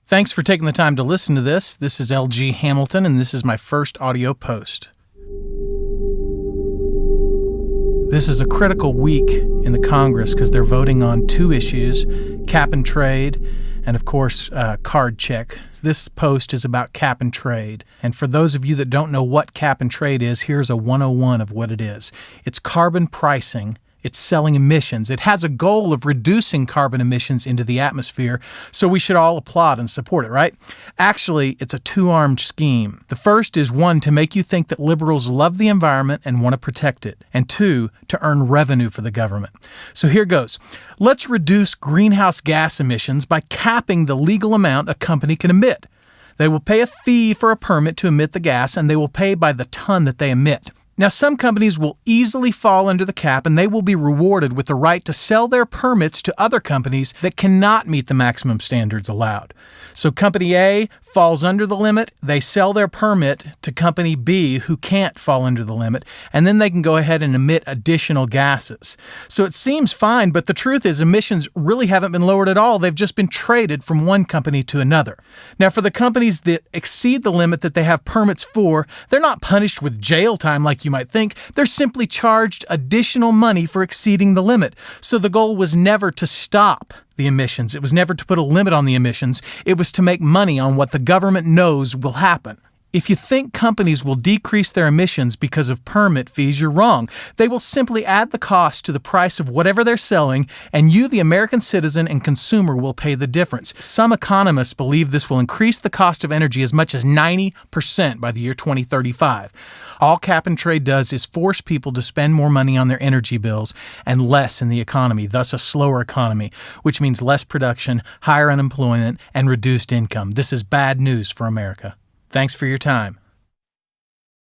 Thanks for taking the time to listen to this. This is LG Hamilton, and this is my first audio post. This is a critical week in the Congress because they're voting on two issues, cap and trade, and of course, card check. This post is about cap and trade. And for those of you that don't know what cap and trade is, here's a 101 of what it is. It's carbon pricing. It's selling emissions. It has a goal of reducing carbon emissions into the atmosphere, so we should all applaud and support it, right? Actually, it's a two-armed scheme. The first is, one, to make you think that liberals love the environment and want to protect it, and two, to earn revenue for the government. So here goes. Let's reduce greenhouse gas emissions by capping the legal amount a company can emit. They will pay a fee for a permit to emit the gas, and they will pay by the ton that they emit. Now, some companies will easily fall under the cap, and they will be rewarded with the right to sell their permits to other companies that cannot meet the maximum standards allowed. So Company A falls under the limit, they sell their permit to Company B who can't fall under the limit, and then they can go ahead and emit additional gases. So it seems fine, but the truth is emissions really haven't been lowered at all. They've just been traded from one company to another. Now, for the companies that exceed the limit that they have permits for, they're not punished with jail time like you might think. They're simply charged additional money for exceeding the limit. So the goal was never to stop the emissions. It was never to put a limit on the emissions. It was to make money on what the government knows will happen. If you think companies will decrease their emissions because of permit fees, you're wrong. They will simply add the cost to the price of whatever they're selling, and you, the American citizen and consumer, will pay the difference. Some economists believe this will increase the cost of energy as much as 90% by the year 2035. All cap and trade does is force people to spend more money on their energy bills and less in the economy, thus a slower economy, which means less production, higher unemployment, and reduced income. This is bad news for America. Thanks for your time.